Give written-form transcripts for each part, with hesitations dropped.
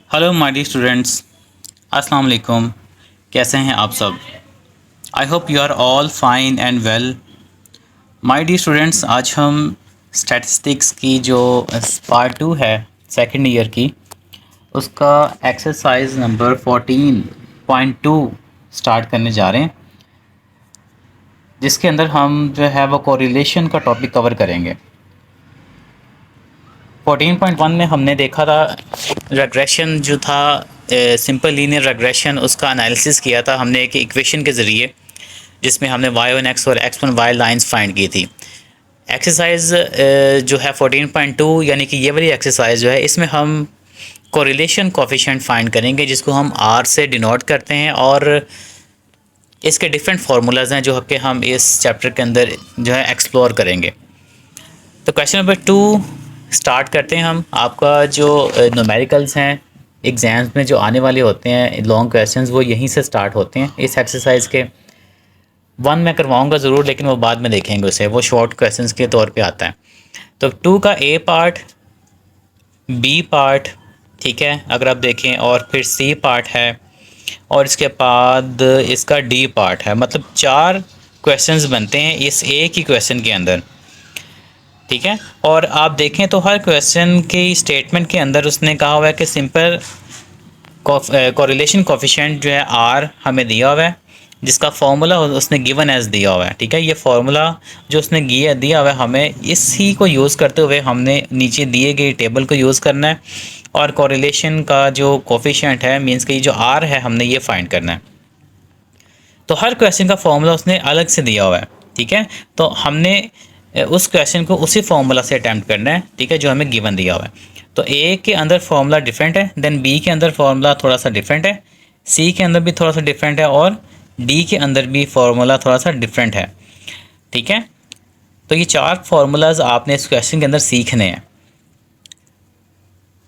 Hello my dear students, अस्सलाम वालेकुम। कैसे हैं आप सब? I hope you are all fine and well. My dear students, आज हम स्टैटिस्टिक्स की जो पार्ट 2 है सेकंड ईयर की, उसका एक्सरसाइज नंबर 14.2 स्टार्ट करने जा रहे हैं, जिसके अंदर हम जो है वो कोरिलेशन का टॉपिक कवर करेंगे। 14.1 में हमने देखा था रेग्रेशन जो था, सिंपल लीनियर रेग्रेशन, उसका एनालिसिस किया था हमने एक इक्वेशन के ज़रिए, जिसमें हमने y1x और x1y लाइंस फाइंड की थी। एक्सरसाइज जो है 14.2 यानी कि ये वाली एक्सरसाइज जो है, इसमें हम कोरिलेशन कोफिशिएंट फाइंड करेंगे, जिसको हम r से डिनोट करते हैं, और इसके डिफरेंट फार्मूलाज हैं जो कि हम इस चैप्टर के अंदर जो है एक्सप्लोर करेंगे। तो क्वेश्चन नंबर 2 स्टार्ट करते हैं हम। आपका जो न्यूमेरिकल्स हैं एग्ज़ाम्स में जो आने वाले होते हैं लॉन्ग क्वेश्चंस, वो यहीं से स्टार्ट होते हैं। इस एक्सरसाइज के 1 मैं करवाऊंगा ज़रूर, लेकिन वो बाद में देखेंगे उसे, वो शॉर्ट क्वेश्चंस के तौर पे आता है। तो 2 का ए पार्ट, बी पार्ट, ठीक है, अगर आप देखें, और फिर सी पार्ट है, और इसके बाद इसका डी पार्ट है। मतलब 4 क्वेश्चंस बनते हैं इस एक ही क्वेश्चन के अंदर, ठीक है। और आप देखें तो हर क्वेश्चन के स्टेटमेंट के अंदर उसने कहा हुआ है कि सिंपल कोरिलेशन कोफिशिएंट जो है आर हमें दिया हुआ है, जिसका फार्मूला उसने गिवन एज दिया हुआ है, ठीक है। ये फार्मूला जो उसने दिया हुआ है, हमें इसी को यूज़ करते हुए हमने नीचे दिए गए टेबल को यूज़ करना है, और कोरिलेशन का जो कोफिशिएंट है, मींस कि जो आर है, हमने ये फाइंड करना है। तो हर क्वेश्चन का फार्मूला उसने अलग से दिया हुआ है, ठीक है। तो हमने उस क्वेश्चन को उसी फार्मूला से अटैम्प्ट करना है, ठीक है, जो हमें गिवन दिया हुआ है। तो ए के अंदर फार्मूला डिफरेंट है, देन बी के अंदर फार्मूला थोड़ा सा डिफरेंट है, सी के अंदर भी थोड़ा सा डिफरेंट है, और डी के अंदर भी फार्मूला थोड़ा सा डिफरेंट है, ठीक है। तो ये 4 फार्मूलाज आपने इस क्वेश्चन के अंदर सीखने हैं।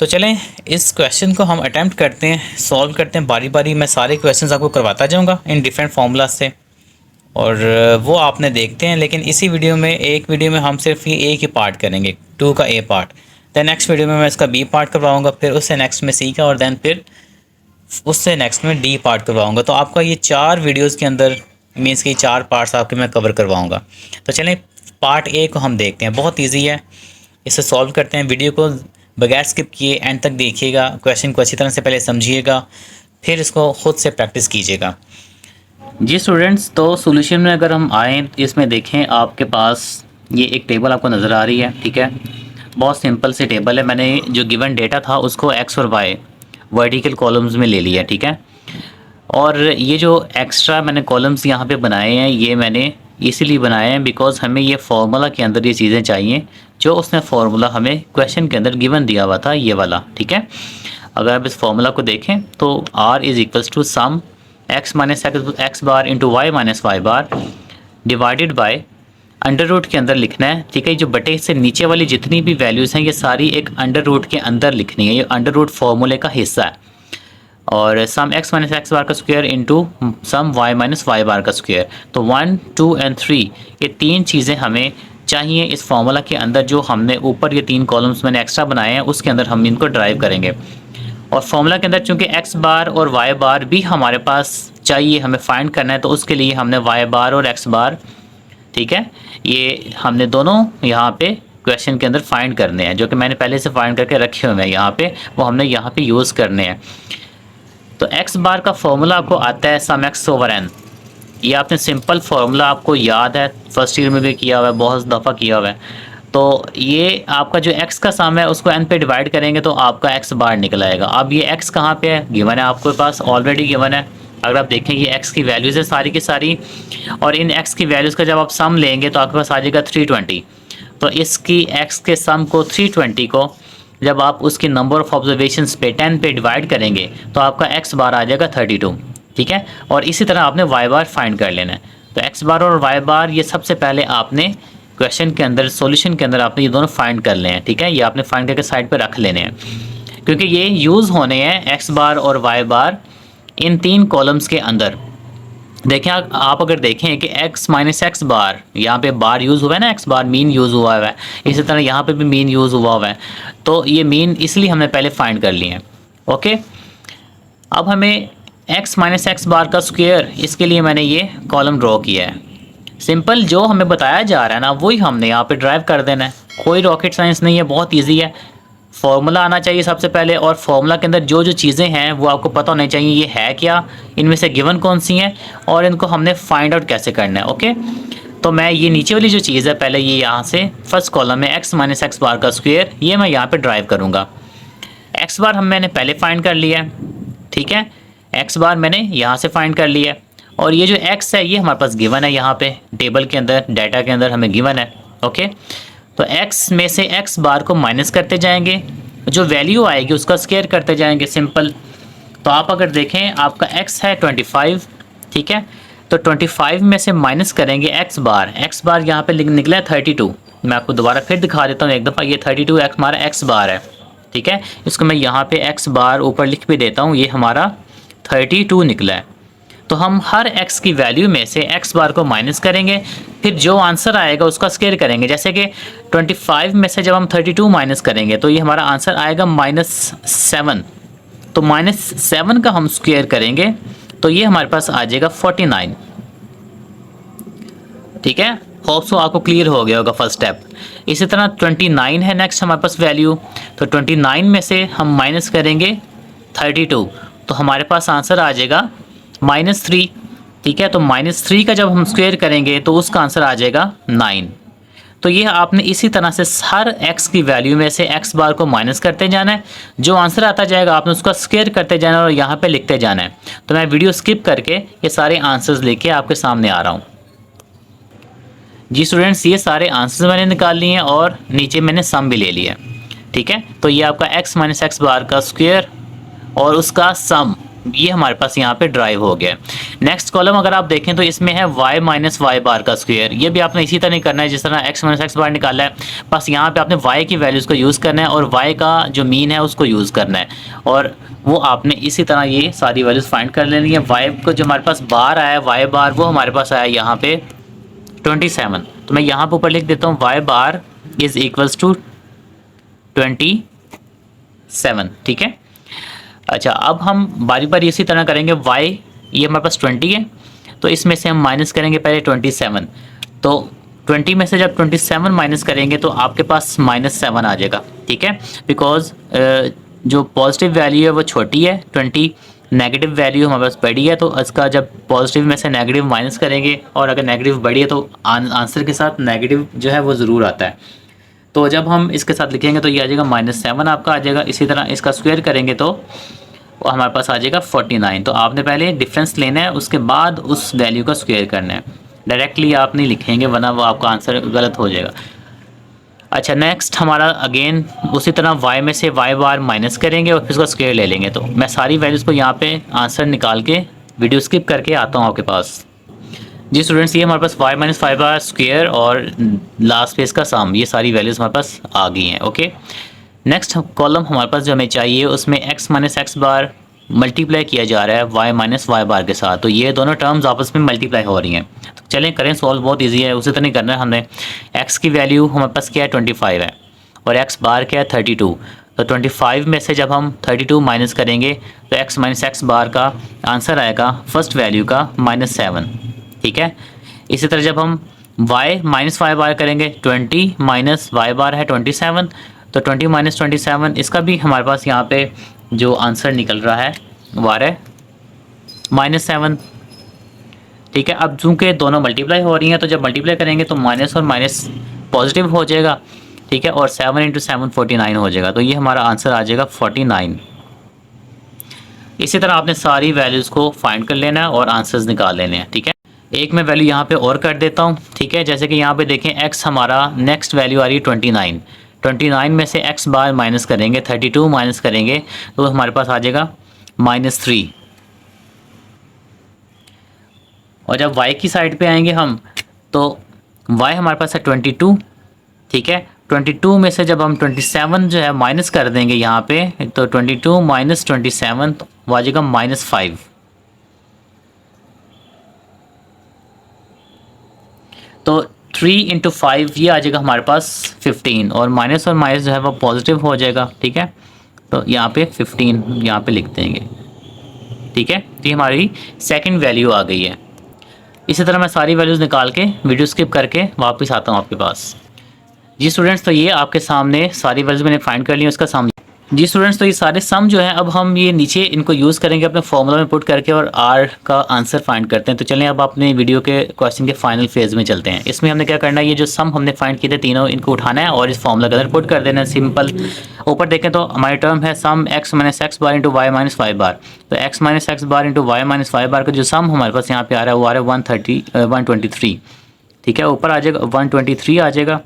तो चलें इस क्वेश्चन को हम अटैम्प्ट करते हैं, सॉल्व करते हैं बारी बारी। मैं सारे क्वेश्चंस आपको करवाता जाऊंगा इन डिफरेंट फार्मूलाज से, और वो आपने देखते हैं। लेकिन इसी वीडियो में, एक वीडियो में हम सिर्फ ये एक ही पार्ट करेंगे, 2 का ए पार्ट। दैन नेक्स्ट वीडियो में मैं इसका बी पार्ट करवाऊंगा, फिर उससे नेक्स्ट में सी का, और दैन फिर उससे नेक्स्ट में डी पार्ट करवाऊंगा। तो आपका ये 4 वीडियोज़ के अंदर, मीन्स कि 4 पार्ट्स आपके मैं कवर करवाऊँगा। तो चलें पार्ट ए को हम देखते हैं, बहुत ईजी है, इसे सॉल्व करते हैं। वीडियो को बगैर स्किप किए एंड तक देखिएगा, क्वेश्चन को अच्छी तरह से पहले समझिएगा, फिर इसको ख़ुद से प्रैक्टिस कीजिएगा। जी स्टूडेंट्स, तो सॉल्यूशन में अगर हम आएँ, इसमें देखें आपके पास ये एक टेबल आपको नज़र आ रही है, ठीक है। बहुत सिंपल सी टेबल है। मैंने जो गिवन डेटा था उसको एक्स और वाई वर्टिकल कॉलम्स में ले लिया, ठीक है। और ये जो एक्स्ट्रा मैंने कॉलम्स यहाँ पे बनाए हैं, ये मैंने इसीलिए बनाए हैं बिकॉज हमें ये फार्मूला के अंदर ये चीज़ें चाहिए जो उसने फार्मूला हमें क्वेश्चन के अंदर गिवन दिया हुआ था, ये वाला, ठीक है। अगर आप इस फार्मूला को देखें तो R is equals to sum X minus X bar into Y minus Y bar divided by under root के अंदर लिखना है, ठीक है। जो बटे से नीचे वाली जितनी भी वैल्यूज़ हैं, ये सारी एक अंडर रूट के अंदर लिखनी है, ये अंडर रूट फार्मूले का हिस्सा है। और सम एक्स माइनस एक्स बार का square into sum Y minus Y बार का स्क्वायर। तो 1, 2 एंड 3 ये 3 चीज़ें हमें चाहिए इस फार्मूला के अंदर, जो हमने ऊपर ये 3 कॉलम्स मैंने एक्स्ट्रा बनाए हैं, उसके अंदर हम इनको ड्राइव करेंगे। और फार्मूला के अंदर चूँकि एक्स बार और वाई बार भी हमारे पास चाहिए, हमें फाइंड करना है, तो उसके लिए हमने वाई बार और एक्स बार, ठीक है, ये हमने दोनों यहाँ पे क्वेश्चन के अंदर फाइंड करने हैं, जो कि मैंने पहले से फाइंड करके रखे हुए हैं यहाँ पे, वो हमने यहाँ पे यूज़ करने हैं। तो एक्स बार का फॉर्मूला आपको आता है सम एक्स ओवर एन। ये आपने सिंपल फार्मूला आपको याद है, फर्स्ट ईयर में भी किया हुआ है, बहुत दफ़ा किया हुआ है। तो ये आपका जो x का सम है उसको n पे डिवाइड करेंगे तो आपका x बार निकल आएगा। अब ये x कहाँ पे है, गिवन है आपके पास, ऑलरेडी गिवन है। अगर आप देखें ये x की वैल्यूज़ है सारी की सारी, और इन x की वैल्यूज़ का जब आप सम लेंगे तो आपके पास आ जाएगा 320। तो इसकी x के सम को 320 को जब आप उसकी नंबर ऑफ़ ऑब्जर्वेशंस पे 10 पे डिवाइड करेंगे तो आपका x बार आ जाएगा 32, ठीक है। और इसी तरह आपने y बार फाइंड कर लेना है। तो x बार और y बार ये सबसे पहले आपने क्वेश्चन के अंदर, सॉल्यूशन के अंदर आपने ये दोनों फाइंड कर लें हैं, ठीक है। ये आपने फाइंड करके साइड पे रख लेने हैं, क्योंकि ये यूज़ होने हैं x बार और y बार इन 3 कॉलम्स के अंदर। देखें आप अगर देखें कि x माइनस एक्स बार, यहाँ पे बार यूज़ हुआ है ना, x बार मीन यूज़ हुआ है, इसी तरह यहाँ पे भी मीन यूज़ हुआ है। तो ये मीन इसलिए हमने पहले फाइंड कर लिए हैं, ओके, अब हमें x माइनस एक्स बार का स्क्वायर, इसके लिए मैंने ये कॉलम ड्रॉ किया है। सिंपल जो हमें बताया जा रहा है ना वही हमने यहाँ पे ड्राइव कर देना है, कोई रॉकेट साइंस नहीं है, बहुत ईजी है। फॉर्मूला आना चाहिए सबसे पहले, और फॉर्मूला के अंदर जो जो चीज़ें हैं वो आपको पता होनी चाहिए, ये है क्या, इनमें से गिवन कौन सी हैं, और इनको हमने फाइंड आउट कैसे करना है। ओके, तो मैं ये नीचे वाली जो चीज़ है पहले ये यहाँ से फर्स्ट कॉलम में x माइनस एक्स बार का स्क्वायर, ये मैं यहाँ पे ड्राइव करूँगा। x बार मैंने पहले फाइंड कर लिया है, ठीक है, x बार मैंने यहाँ से फाइंड कर लिया है, और ये जो x है ये हमारे पास गिवन है, यहाँ पे टेबल के अंदर डाटा के अंदर हमें गिवन है। ओके, तो x में से x बार को माइनस करते जाएंगे, जो वैल्यू आएगी उसका स्क्वायर करते जाएंगे, सिंपल। तो आप अगर देखें आपका x है 25, ठीक है, तो 25 में से माइनस करेंगे x बार यहाँ पे निकला है 32। मैं आपको दोबारा फिर दिखा देता हूँ एक दफ़ा, ये 32 x हमारा x बार है, ठीक है, इसको मैं यहाँ पे x बार ऊपर लिख भी देता हूँ, ये हमारा 32 निकला है। तो हम हर x की वैल्यू में से x बार को माइनस करेंगे, फिर जो आंसर आएगा उसका स्क्वायर करेंगे। जैसे कि 25 में से जब हम 32 माइनस करेंगे तो ये हमारा आंसर आएगा -7, तो -7 का हम स्क्वायर करेंगे तो ये हमारे पास आ जाएगा 49। ठीक है, होप सो आपको क्लियर हो गया होगा फर्स्ट स्टेप। इसी तरह 29 है नेक्स्ट हमारे पास वैल्यू, तो 29 में से हम माइनस करेंगे 32, तो हमारे पास आंसर आ जाएगा -3। ठीक है, तो -3 का जब हम स्क्वायर करेंगे तो उसका आंसर आ जाएगा 9। तो ये आपने इसी तरह से हर x की वैल्यू में से x बार को माइनस करते जाना है, जो आंसर आता जाएगा आपने उसका स्क्वायर करते जाना है और यहाँ पे लिखते जाना है। तो मैं वीडियो स्किप करके ये सारे आंसर्स लेके आपके सामने आ रहा हूँ। जी स्टूडेंट्स, ये सारे आंसर्स मैंने निकाल लिए हैं और नीचे मैंने सम भी ले लिया। ठीक है, तो ये आपका x माइनस एक्स बार का स्क्वायर और उसका सम ये हमारे पास यहाँ पे ड्राइव हो गया। नेक्स्ट कॉलम अगर आप देखें तो इसमें है y माइनस वाई बार का स्क्वायर। ये भी आपने इसी तरह करना है जिस तरह x माइनस एक्स बार निकाला है, बस यहाँ पे आपने y की वैल्यूज़ को यूज़ करना है और y का जो मीन है उसको यूज़ करना है, और वो आपने इसी तरह ये सारी वैल्यूज़ फाइंड कर लेनी है। y को जो हमारे पास बार आया y बार वो हमारे पास आया यहाँ पे 27, तो मैं यहाँ पर ऊपर लिख देता हूँ y bar is equals to 27। ठीक है, अच्छा अब हम बारी बारी इसी तरह करेंगे। y ये हमारे पास 20 है, तो इसमें से हम माइनस करेंगे पहले 27, तो 20 में से जब 27 माइनस करेंगे तो आपके पास -7 आ जाएगा। ठीक है, बिकॉज जो पॉजिटिव वैल्यू है वो छोटी है 20, नेगेटिव वैल्यू हमारे पास बड़ी है, तो इसका जब पॉजिटिव में से नेगेटिव माइनस करेंगे और अगर नेगेटिव बड़ी है तो आंसर के साथ नेगेटिव जो है वो ज़रूर आता है। तो जब हम इसके साथ लिखेंगे तो ये आ जाएगा -7 आपका आ जाएगा। इसी तरह इसका स्क्वायर करेंगे तो वो हमारे पास आ जाएगा 49। तो आपने पहले डिफरेंस लेना है, उसके बाद उस वैल्यू का स्क्वायर करना है, डायरेक्टली आप नहीं लिखेंगे वरना वो आपका आंसर गलत हो जाएगा। अच्छा नेक्स्ट हमारा अगेन उसी तरह y में से y बार माइनस करेंगे और फिर उसका स्क्वायर ले लेंगे। तो मैं सारी वैल्यूज़ को यहाँ पे आंसर निकाल के वीडियो स्किप करके आता हूँ आपके पास। जी स्टूडेंट्स, ये हमारे पास y माइनस 5 बार स्क्वायर और लास्ट पेज का सम, ये सारी वैल्यूज़ हमारे पास आ गई हैं। ओके, नेक्स्ट कॉलम हमारे पास जो हमें चाहिए उसमें x माइनस एक्स बार मल्टीप्लाई किया जा रहा है y माइनस वाई बार के साथ, तो ये दोनों टर्म्स आपस में मल्टीप्लाई हो रही हैं। तो चलें करें सॉल्व, बहुत इजी है, उसी तरह करना है हमने। x की वैल्यू हमारे पास क्या है 25 है और x बार क्या है 32, तो 25 में से जब हम 32 माइनस करेंगे तो x माइनस एक्स बार का आंसर आएगा फर्स्ट वैल्यू का -7। ठीक है, इसी तरह जब हम y माइनस वाई बार करेंगे 20 माइनस वाई बार है 27, तो 20 माइनस 27 इसका भी हमारे पास यहाँ पे जो आंसर निकल रहा है वो आ रहा है -7। ठीक है, अब चूँकि दोनों मल्टीप्लाई हो रही हैं तो जब मल्टीप्लाई करेंगे तो माइनस और माइनस पॉजिटिव हो जाएगा। ठीक है, और 7 × 7 49 हो जाएगा, तो ये हमारा आंसर आ जाएगा 49। इसी तरह आपने सारी वैल्यूज़ को फाइंड कर लेना है और आंसर्स निकाल लेने हैं। ठीक है, एक मैं वैल्यू यहाँ पे और कर देता हूँ। ठीक है, जैसे कि यहाँ पे देखें x हमारा नेक्स्ट वैल्यू आ रही है 29, 29 में से x बार माइनस करेंगे 32 माइनस करेंगे तो हमारे पास आ जाएगा -3, और जब y की साइड पे आएंगे हम तो y हमारे पास है 22। ठीक है, 22 में से जब हम 27 जो है माइनस कर देंगे यहाँ पे, तो 22 माइनस 27 वो आ जाएगा -5। तो 3 × 5 ये आ जाएगा हमारे पास 15, और माइनस जो है वो पॉजिटिव हो जाएगा। ठीक है, तो यहाँ पे 15 यहाँ पे लिख देंगे, ठीक है। तो ये हमारी सेकंड वैल्यू आ गई है। इसी तरह मैं सारी वैल्यूज़ निकाल के वीडियो स्किप करके वापस आता हूँ आपके पास। जी स्टूडेंट्स, तो ये आपके सामने सारी वैल्यूज़ मैंने फाइंड कर ली, उसका सम। जी स्टूडेंट्स, तो ये सारे सम जो है अब हम ये नीचे इनको यूज़ करेंगे अपने फॉर्मूला में पुट करके और आर का आंसर फाइंड करते हैं। तो चलें अब अपने वीडियो के क्वेश्चन के फाइनल फेज़ में चलते हैं। इसमें हमने क्या करना है, ये जो सम हमने फाइंड किए थे तीनों, इनको उठाना है और इस फॉर्मूला के अंदर पुट कर देना है, सिंपल। ऊपर देखें तो हमारी टर्म है सम x minus X bar into Y minus Y बार। तो x minus X bar into Y minus Y बार का जो सम हमारे पास यहाँ पे आ रहा है वो आ रहा है 123, ठीक है। ऊपर आ जाएगा 123 आ जाएगा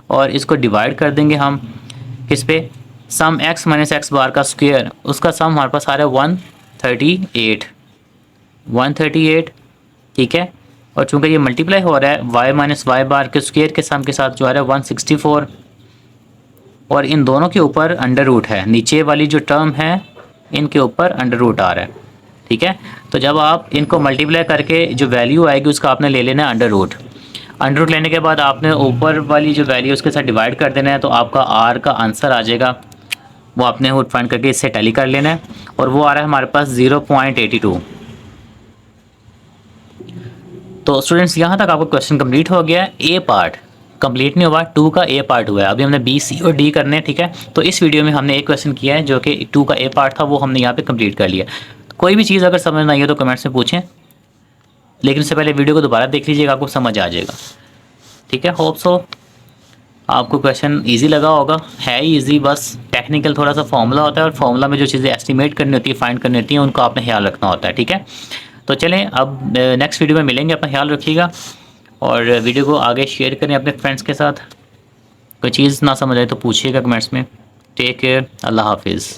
और इसको डिवाइड कर देंगे हम किस पे, सम x माइनस एक्स बार का स्क्वायर, उसका सम हमारे पास आ रहा है 138, ठीक है। और चूंकि ये मल्टीप्लाई हो रहा है y माइनस वाई बार के स्क्वायर के सम के साथ जो आ रहा है 164, और इन दोनों के ऊपर अंडर रूट है, नीचे वाली जो टर्म है इनके ऊपर अंडर रूट आ रहा है, ठीक है। तो जब आप इनको मल्टीप्लाई करके जो वैल्यू आएगी उसका आपने ले लेना है अंडर रूट। अंडर रूट लेने के बाद आपने ऊपर वाली जो वैल्यू उसके साथ डिवाइड कर देना है, तो आपका आर का आंसर आ जाएगा, वो आपने रूट फाइंड करके इससे टैली कर लेना है, और वो आ रहा है हमारे पास 0.82। तो स्टूडेंट्स यहाँ तक आपका क्वेश्चन कंप्लीट हो गया है। ए पार्ट कंप्लीट नहीं हुआ, 2 का ए पार्ट हुआ है। अभी हमने बी, सी और डी करने हैं, ठीक है। तो इस वीडियो में हमने एक क्वेश्चन किया है जो कि 2 का ए पार्ट था, वो हमने यहाँ पे कंप्लीट कर लिया। कोई भी चीज़ अगर समझ ना आई हो तो कमेंट्स में पूछें, लेकिन उससे पहले वीडियो को दोबारा देख लीजिएगा, आपको समझ आ जाएगा, ठीक है। होप सो आपको क्वेश्चन इजी लगा होगा। है इजी, बस टेक्निकल थोड़ा सा फॉर्मूला होता है, और फॉर्मूला में जो चीज़ें एस्टिमेट करनी होती है, फाइंड करनी होती हैं, उनको आपने ख्याल रखना होता है, ठीक है। तो चलें अब नेक्स्ट वीडियो में मिलेंगे, अपना ख्याल रखिएगा और वीडियो को आगे शेयर करें अपने फ्रेंड्स के साथ। कोई चीज़ ना समझ आए तो पूछिएगा कमेंट्स में। टेक केयर, अल्लाह हाफिज़।